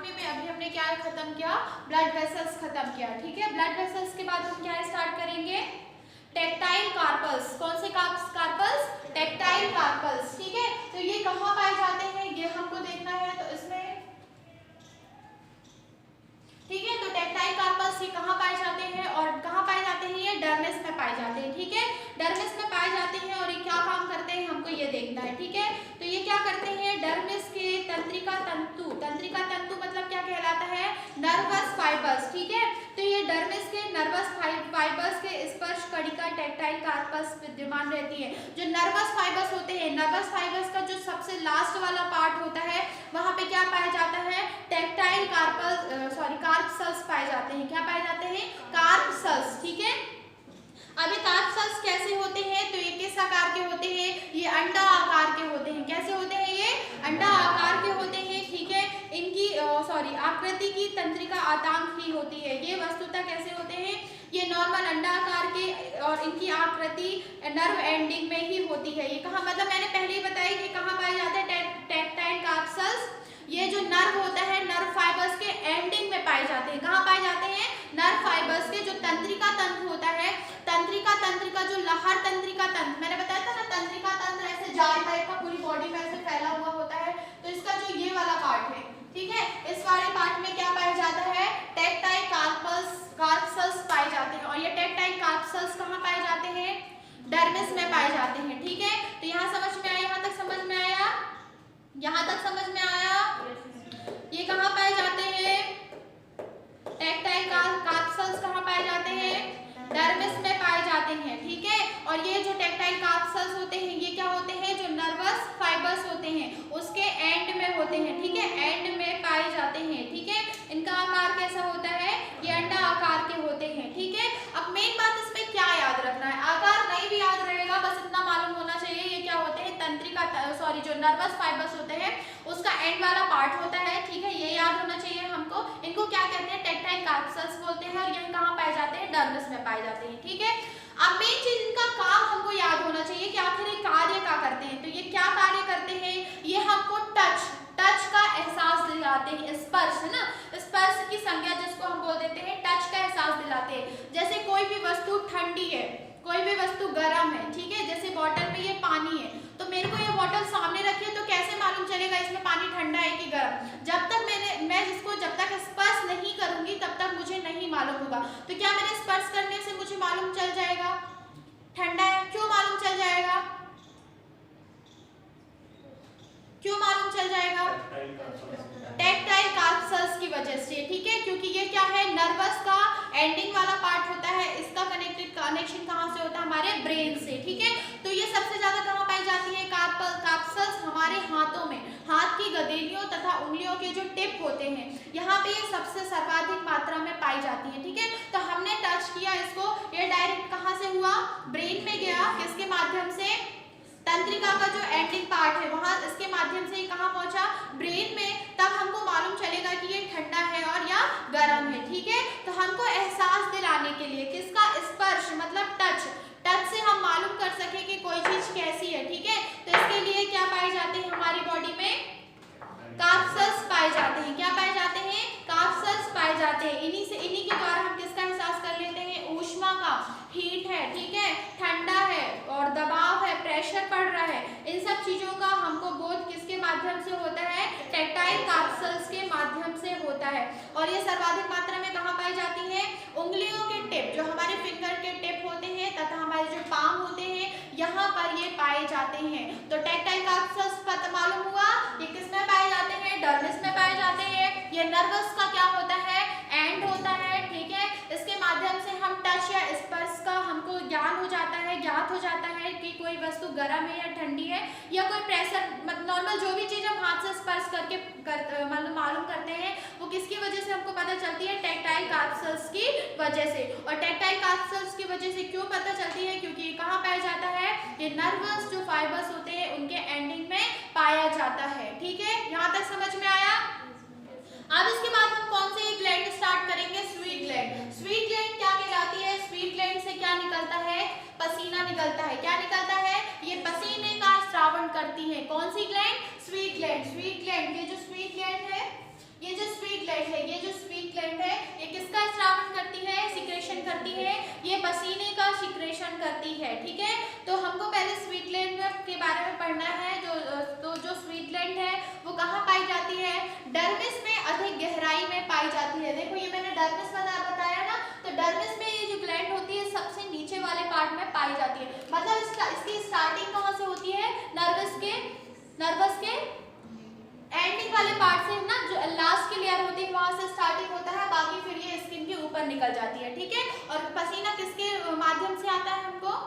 8वें में अभी हमने क्या खत्म किया, ब्लड वेसल्स खत्म किया, ठीक है। ब्लड वेसल्स के बाद हम क्या स्टार्ट करेंगे, टेक्टाइल कार्पल्स। कौन से कार्पल्स, टेक्टाइल कार्पल्स, ठीक है। तो ये कहाँ पाए जाते हैं ये हमको देखना है, तो इसमें ठीक है, तो टेक्टाइल कार्पल्स ये कहाँ पाए जाते हैं और कहाँ पाए जाते हैं, ये डर्मिस में पाए जाते हैं, ठीक है। डर्मिस में पाए जाते हैं और ये क्या काम करते हैं हमको ये देखना है, ठीक है। तो ये क्या करते हैं, डर्मिस के तंत्रिका तंतु, तंत्रिका तंतु मतलब क्या कहलाता है, नर्वस फाइबर्स, ठीक है। तो ये डर्मिस के नर्वस फाइबर्स के स्पर्श कणिका टेक्टाइल कार्पस विद्यमान रहती है। जो नर्वस फाइबर्स होते हैं, नर्वस फाइबर्स का जो सबसे लास्ट वाला पार्ट होता है वहां पे क्या पाया जाता है, टेक्टाइल कार्प सेल्स पाए जाते हैं। क्या पाए जाते हैं, कार्प सेल्स, ठीक है। अब ये कार्प सेल्स कैसे होते हैं, तो ये किस आकार के होते हैं, ये अंडा आकार के होते हैं। कैसे होते हैं, ये अंडा आकार के होते हैं, ठीक है। इनकी आकृति की तंत्रिका आतांक ही होती है। ये वस्तुतः कैसे होते हैं, ये नॉर्मल अंडा आकार के और इनकी आकृति नर्व एंडिंग में ही होती है। ये कहाँ, मतलब मैंने पहले ही बताया कि कहाँ पाए जाते हैं टेक्टाइल कार्प सेल्स, ये जो नर्व होता है नर्व फाइबर्स के एंडिंग में पाए जाते हैं। कहाँ पाए जाते हैं, नर्व फाइबर्स के जो तंत्रिका तंत्र होता है, तंत्रिका तंत्र का जो लहर तंत्रिका तंत्र, मैंने बताया था ना, तंत्रिका तंत्र ऐसे जाल टाइप का पूरी बॉडी में ऐसे फैला हुआ होता है। तो इसका जो ये वाला पार्ट है, ठीक है, इस वाले पार्ट में क्या पाया जाता है, टेक्टाइल कार्प सेल्स पाए जाते हैं। और ये टेक्टाइल कार्प सेल्स कहाँ पाए जाते हैं, डर्मिस में पाए जाते हैं, ठीक है। तो यहाँ समझ में आया, यहाँ तक समझ में आया, यहाँ तक समझ में आया। ये कहाँ पाए जाते हैं, टेक्टाइल कार्प सेल्स कहाँ पाए जाते हैं, डर्मिस में पाए जाते हैं, ठीक है। और ये जो टेक्टाइल कार्प सेल्स होते हैं ये क्या होते हैं, जो नर्वस फाइबर्स होते हैं उसके एंड में होते हैं, ठीक है, एंड में पाए जाते हैं, ठीक है। इनका आकार कैसा होता है, ये अंडा आकार के होते हैं, ठीक है। अब मेन बात इसमें क्या याद रखना है, आकार नहीं भी याद रहेगा, बस इतना मालूम होना चाहिए ये क्या होते हैं, तंत्रिका जो नर्वस फाइबर्स होते हैं उसका एंड वाला पार्ट होता है, ठीक है, ये याद होना चाहिए हमको। इनको क्या कहते हैं, टेक्टाइल कार्प सेल्स बोलते हैं और ये कहाँ पाए जाते हैं, डर्मिस में पाए जाते हैं, ठीक है। अब मेन चीज इनका काम हमको याद होना चाहिए कि आखिर ये कार्य क्या करते हैं। तो ये क्या कार्य करते हैं, ये हमको टच का एहसास दिलाते हैं, स्पर्श है ना, स्पर्श की संज्ञा जिसको हम बोल देते हैं, टच का एहसास दिलाते हैं। जैसे कोई भी वस्तु ठंडी है, कोई भी वस्तु गर्म है, ठीक है, जैसे बॉटल में ये पानी है, तो मेरे को ये बॉटल सामने रखी है तो कैसे मालूम चलेगा इसमें पानी ठंडा है कि गर्म, जब तक मैं जिसको जब तक स्पर्श नहीं करूंगी तब तक मुझे नहीं मालूम होगा। तो क्या मेरे स्पर्श करने से मुझे मालूम चल जाएगा ठंडा है, क्यों मालूम चल जाएगा, क्यों मालूम चल जाएगा, टेक्टाइल कार्प सेल्स की वजह से, ठीक है, क्योंकि ये क्या है, नर्वस का एंडिंग वाला पार्ट होता है, इसका कनेक्शन कहाँ से होता है, हमारे ब्रेन से, ठीक है। तो ये सबसे ज्यादा कहाँ पाई जाती है, कार्प सेल्स हमारे हाथों में, हाथ की गदेलियों तथा उंगलियों के जो टिप होते हैं यहाँ पे ये सबसे सर्वाधिक मात्रा में पाई जाती है, ठीक है। तो हमने टच किया इसको, ये डायरेक्ट कहाँ से हुआ, ब्रेन में गया, किसके माध्यम से, तंत्रिका का जो एंडिंग पार्ट है वहां, इसके माध्यम से कहां पहुंचा, ब्रेन में, तब हमको मालूम चलेगा कि ये ठंडा है और या गर्म है, ठीक है। तो हमको एहसास दिलाने के लिए किसका, स्पर्श मतलब टच से हम मालूम कर सके कि कोई चीज कैसी है, ठीक है। तो इसके लिए क्या पाए जाते हैं हमारी बॉडी में, कार्प सेल्स पाए जाते हैं। क्या पाए जाते हैं, कार्प सेल्स पाए जाते हैं। इन्हीं के द्वारा हम किसका एहसास कर लेते हैं, ऊष्मा का, हीट है, ठीक है, ठंडा है और दबाव है, प्रेशर पड़ रहा है, इन सब चीजों का हमको बोध किसके माध्यम से होता है, टेक्टाइल कार्प सेल्स के माध्यम से होता है। और ये सर्वाधिक मात्रा में कहाँ पाई जाती है, उंगलियों के टिप, जो हमारे फिंगर के टिप होते हैं तथा हमारे जो पाम होते हैं यहाँ पर ये पाए जाते हैं। तो टेक्टाइल कार्प सेल्स पता मालूम हुआ, ये किसमें पाए जाते हैं, डर्मिस में पाए जाते हैं। ये नर्वस का क्या होता है, एंड होता है, ठीक है। इसके माध्यम से हम टच या स्पर्श का हमको ज्ञात हो जाता है कि कोई वस्तु गर्म है या ठंडी है, या कोई प्रेशर, मतलब नॉर्मल जो भी चीज हम हाथ से स्पर्श करके मालूम करते हैं वो किसकी वजह से हमको पता चलती है, टेक्टाइल कार्प सेल्स की वजह से। और टेक्टाइल कार्प सेल्स की वजह से क्यों पता चलती है, क्योंकि ये कहाँ पाया जाता है, ये नर्वस जो फाइबर्स होते हैं उनके एंडिंग में पाया जाता है, ठीक है। यहाँ तक समझ में आया। अब इसके बाद हम कौन से ग्लैंड स्टार्ट करेंगे, स्वीट ग्लैंड। स्वीट ग्लैंड क्या कहलाती है, स्वीट ग्लैंड से क्या निकलता है, पसीना निकलता है। क्या निकलता है, ये पसीने का स्रावण करती है। कौन सी gland, sweet gland. Sweet gland, ये जो स्वीट ग्लैंड है, ये जो स्वीट करती है, ये पसीने का सिक्रेशन करती है। ठीक है, तो हमको पहले स्वीटलैंड के बारे में पढ़ना है। जो स्वीटलैंड है वो कहाँ पाई जाती है? डर्मिस में अधिक गहराई में पाई जाती है। देखो ये मैंने डर्मिस बताया ना, तो डर्मिस में ये जो ग्लैंड होती है सबसे नीचे वाले पार्ट में पाई जाती है। मतलब इसकी स्टार्टिंग कहाँ से होती है? नर्वस के एंडिंग वाले पार्ट से ना, जो लास्ट की लेयर होती है वहां से स्टार्टिंग होता है, बाकी फिर ये स्किन के ऊपर निकल जाती है। ठीक है, और पसीना किसके माध्यम से आता है? हमको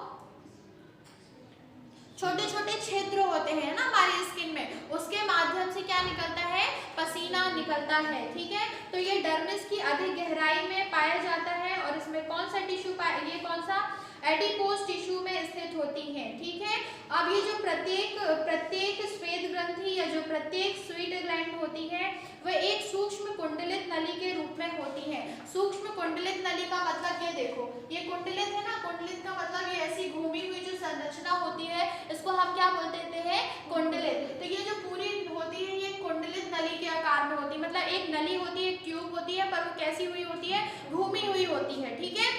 छोटे छोटे छिद्र होते हैं ना हमारी स्किन में, उसके माध्यम से क्या निकलता है? पसीना निकलता है। ठीक है, तो ये डर्मिस की अधिक गहराई में पाया जाता है और इसमें कौन सा टिश्यू ये कौन सा एडिपोज टिश्यू में स्थित होती हैं। ठीक है, अब ये जो प्रत्येक श्वेत ग्रंथि या जो प्रत्येक स्वीट ग्लैंड होती है वह एक सूक्ष्म कुंडलित नली के रूप में होती है। सूक्ष्म कुंडलित नली का मतलब ये देखो, ये कुंडलित है ना, कुंडलित का मतलब ये ऐसी घूमी हुई जो संरचना होती है इसको हम क्या बोल देते हैं? कुंडलित। तो ये जो पूरी होती है ये कुंडलित नली के आकार में होती है, मतलब एक नली होती है, एक ट्यूब होती है, पर वो कैसी हुई होती है? घूमी हुई होती है। ठीक है,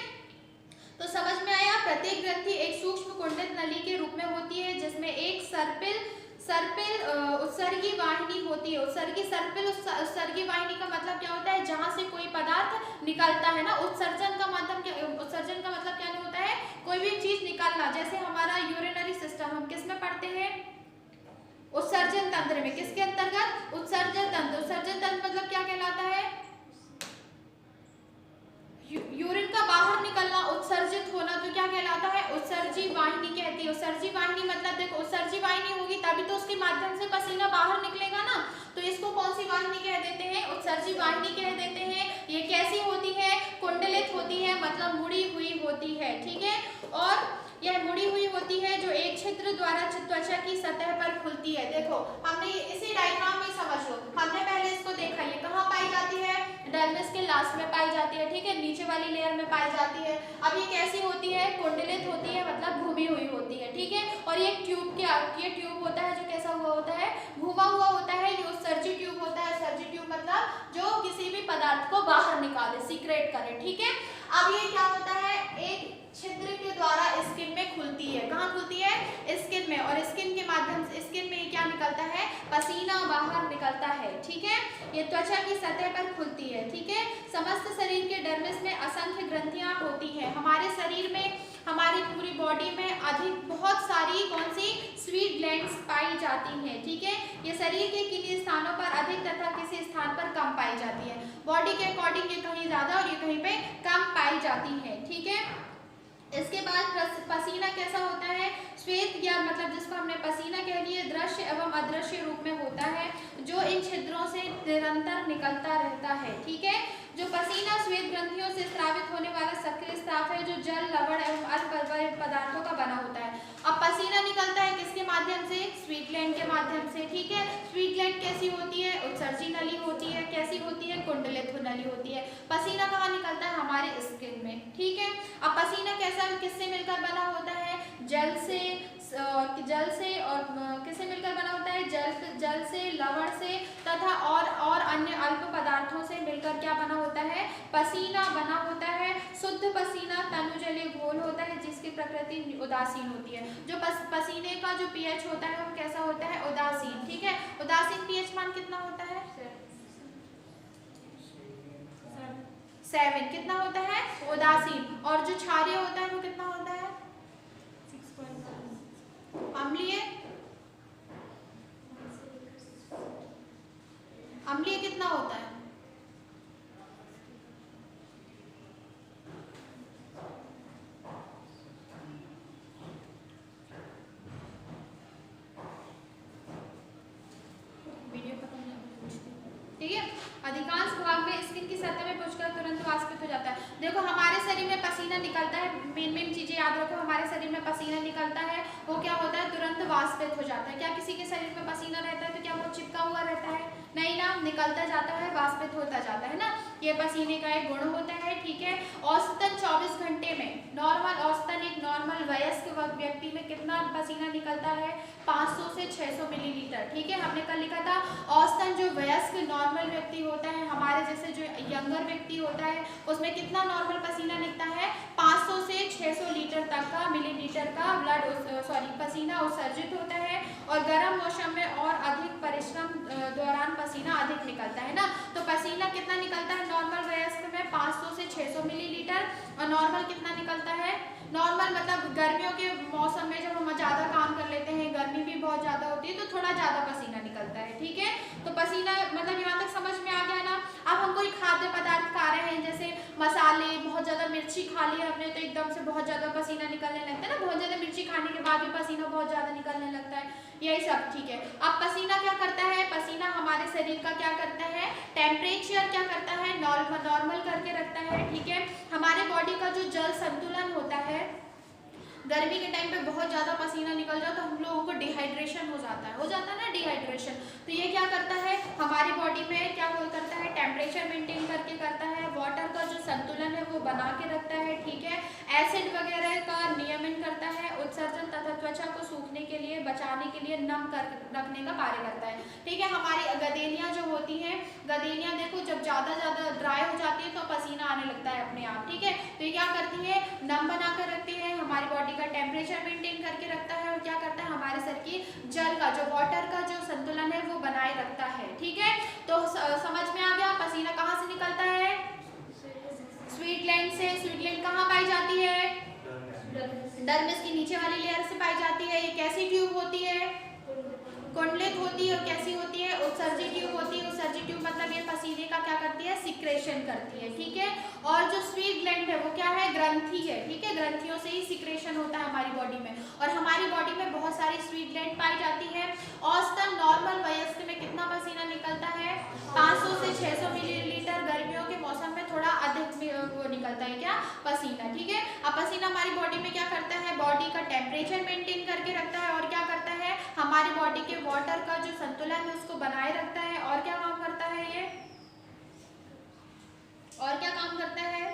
तो समझ में आया? प्रत्येक ग्रंथि एक सूक्ष्म कुंडलित नली के रूप में होती है जिसमें एक सर्पिल उत्सर्गी वाहिनी होती है। उत्सर्गी वाहिनी का मतलब क्या होता है? जहां से कोई पदार्थ निकलता है ना। उत्सर्जन का मतलब क्या होता है? कोई भी चीज निकलना। जैसे हमारा यूरिनरी सिस्टम हम किस में पढ़ते हैं? उत्सर्जन तंत्र में। किसके अंतर्गत? उत्सर्जन तंत्र। उत्सर्जन तंत्र मतलब क्या कहलाता है? यूरिन का बाहर निकलना, उत्सर्जित होना, तो क्या कहलाता है? उत्सर्जी वाहिनी कहती है। उत्सर्जी वाहिनी मतलब देखो, उत्सर्जी वाहिनी होगी तभी तो उसके माध्यम से पसीना बाहर निकलेगा ना, तो इसको कौन सी वाहिनी कह देते हैं? उत्सर्जी वाहिनी कह देते हैं। ये कैसी होती है? कुंडलित होती है, मतलब मुड़ी हुई होती है। ठीक है, और यह मुड़ी हुई होती है जो एक छिद्र द्वारा त्वचा की सतह पर खुलती है। देखो हमने इसी डायग्राम में समझ लो, हमने पहले इसको देखा, ये कहाँ पाई जाती है? डर्मिस के लास्ट में पाई जाती है। ठीक है, नीचे वाली लेयर में पाई जाती है। अब ये कैसी होती है? कुंडलित होती है, मतलब घूमी हुई होती है। ठीक है, और ये ट्यूब होता है जो कैसा हुआ होता है? घुमा हुआ होता है। ये उत्सर्जी ट्यूब होता है। उत्सर्जी ट्यूब मतलब जो किसी भी पदार्थ को बाहर निकाले, सीक्रेट करे। ठीक है, अब ये क्या होता है? एक छिद्र के द्वारा स्किन में खुलती है। कहाँ खुलती है? स्किन में, और स्किन के माध्यम से स्किन में क्या निकलता है? पसीना बाहर निकलता है। ठीक है, ये त्वचा की सतह पर खुलती है। ठीक है, समस्त शरीर के डर्मिस में असंख्य ग्रंथियां होती हैं। हमारे शरीर में, हमारी पूरी बॉडी में बहुत सारी कौन सी? स्वीट ग्लैंड्स पाई जाती हैं। ठीक है, ये शरीर के किन्हीं स्थानों पर अधिक तथा किसी स्थान पर कम पाई जाती है। बॉडी के अकॉर्डिंग ये कहीं ज्यादा और ये कहीं पे कम पाई जाती है। ठीक है, इसके बाद पसीना कैसा होता है? श्वेत या मतलब जिसको हमने पसीना कह लिया, दृश्य एवं अदृश्य रूप में होता है जो इन छिद्रों से निरंतर निकलता रहता है। ठीक है, जो पसीना श्वेत ग्रंथियों से स्रावित होने वाला सक्रिय स्राव है जो जल, लवण एवं अन्य पदार्थों का बना होता है। अब पसीना निकलता है किसके माध्यम से? स्वीट ग्लैंड के माध्यम से। ठीक है, स्वीट ग्लैंड कैसी होती है? उत्सर्जी नली होती है। कैसी होती है? कुंडलित नली होती है। पसीना कहाँ निकलता है? हमारे स्किन में। ठीक है, अब पसीना कैसा किससे मिलकर बना होता है? जल से और किससे मिलकर बना होता है? जल से, लवण से तथा और अन्य अल्प पदार्थों से मिलकर क्या बना होता है? पसीना बना होता है। शुद्ध पसीना तनुजलीय घोल होता है जिसकी प्रकृति उदासीन होती है। जो पसीने का जो पीएच होता है वो कैसा होता है? उदासीन। ठीक है, उदासीन पीएच मान कितना होता है? 7। कितना होता है? उदासीन। और जो क्षारीय होता है वो कितना होता है? 6.5। अम्लीय कितना होता है? वीडियो खत्म नहीं पूछती। ठीक है, अधिकांश भाग में स्किन की सतह में पूछकर तुरंत वाष्पित हो जाता है। देखो हमारे शरीर में पसीना निकलता है, मेन चीजें याद रखो, हमारे शरीर में पसीना निकलता है वो क्या होता है? तुरंत वाष्पित हो जाता है। क्या किसी के शरीर में पसीना रहता है तो क्या वो चिपका हुआ रहता है? नहीं ना, निकलता जाता है, वाष्पित होता जाता है ना। ये पसीने का एक गुण होता है। ठीक है, औसतन 24 घंटे में औसतन एक नॉर्मल वयस्क व्यक्ति में कितना पसीना निकलता है? 500 से 600 मिलीलीटर। ठीक है, हमने कल लिखा था औसतन जो वयस्क नॉर्मल व्यक्ति होता है, हमारे जैसे जो यंगर व्यक्ति होता है, उसमें कितना नॉर्मल पसीना निकलता है, 500 से 600 लीटर तक का मिलीलीटर का पसीना उत्सर्जित होता है। और गर्म मौसम में और अधिक परिश्रम दौरान पसीना अधिक निकलता है ना। तो पसीना कितना निकलता है नॉर्मल वयस्क में, 500 से 600 मिलीलीटर। और नॉर्मल कितना निकलता है, नॉर्मल मतलब गर्मियों के मौसम में जब हम ज़्यादा काम कर लेते हैं, गर्मी भी बहुत ज़्यादा होती है, तो थोड़ा ज़्यादा पसीना निकलता है। ठीक है, तो पसीना मतलब यहाँ तक समझ में आ गया ना। अब हम कोई खाद्य पदार्थ खा रहे हैं, जैसे मसाले, बहुत ज़्यादा मिर्ची खा ली हमने, तो एकदम से बहुत ज़्यादा पसीना निकलने लगता है ना। बहुत ज़्यादा मिर्ची खाने के बाद भी पसीना बहुत ज़्यादा निकलने लगता है, यही सब। ठीक है, अब पसीना क्या करता है, पसीना हमारे शरीर का क्या करता है, टेम्परेचर क्या करता है, नॉर्मल करके रखता है। ठीक है, हमारे बॉडी का जो जल संतुलन होता है, गर्मी के टाइम पे बहुत ज़्यादा पसीना निकल जाए तो हम लोगों को डिहाइड्रेशन हो जाता है ना, डिहाइड्रेशन। तो ये क्या करता है, हमारी बॉडी में क्या करता है, टेम्परेचर मेंटेन करके करता है, वाटर का जो संतुलन है वो बना के रखता है। ठीक है, एसिड वगैरह का नियमन करता है, उत्सर्जन तथा त्वचा को सूखने के लिए, बचाने के लिए नम कर रखने का कार्य करता है। ठीक है, हमारी गदेनियाँ जो होती हैं, गदेनियाँ देखो जब ज़्यादा ड्राई हो जाती है तो पसीना आने लगता है अपने आप। ठीक है, तो ये क्या करती है, नम बना कर रखती है, हमारी बॉडी का टेम्परेचर मेंटेन करके रखता है, और क्या करता है, हमारे शरीर की जल का जो वाटर का जो संतुलन है वो बनाए रखता है। ठीक है, तो समझ में आ गया पसीना कहाँ से निकलता है, स्वीट ग्लैंड से। स्वीट ग्लैंड कहाँ पाई जाती है, डर्मिस की नीचे वाली लेयर से पाई जाती है। ये कैसी ट्यूब होती है, कुंडलित होती है। और कैसी होती है, उत्सर्जित ट्यूब होती है। उत्सर्जित ट्यूब मतलब ये पसीने का क्या करती है, सिक्रेशन करती है। ठीक है, और जो स्वीट ग्लैंड है वो क्या है, ग्रंथि है। ठीक है, ग्रंथियों से ही सिक्रेशन होता है हमारी बॉडी में, और हमारी बॉडी में बहुत सारी स्वीट ग्लैंड पाई जाती है। औसतन नॉर्मल वयस्क में कितना पसीना निकलता है, 500 से 600 मिलीलीटर। गर्मियों के मौसम में थोड़ा अधिक वो निकलता है क्या, पसीना। ठीक है, अब पसीना हमारी बॉडी में क्या करता है, बॉडी का टेम्परेचर मेंटेन करके रखता है, और क्या करता है, हमारी बॉडी के वाटर का जो संतुलन है उसको बनाए रखता है। और क्या काम करता है ये, और क्या काम करता है,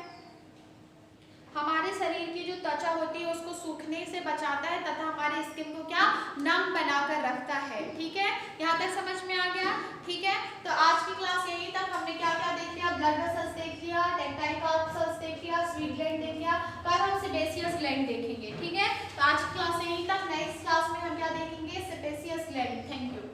हमारे शरीर की जो त्वचा होती है उसको सूखने से बचाता है, तथा हमारी स्किन को क्या, नम बनाकर रखता है। ठीक है, यहाँ तक समझ में आ गया। ठीक है, तो आज की क्लास यहीं तक। हमने क्या क्या देख लिया, ब्लड वेसल्स देख लिया, टेक्टाइल कार्पल्स देख लिया, स्वीट ग्लैंड देख लिया, कल हम सेबेसियस ग्लैंड देखेंगे। ठीक है, तो आज की क्लास यहीं तक। नेक्स्ट क्लास में हम क्या देखेंगे, सेबेसियस ग्लैंड। Thank you.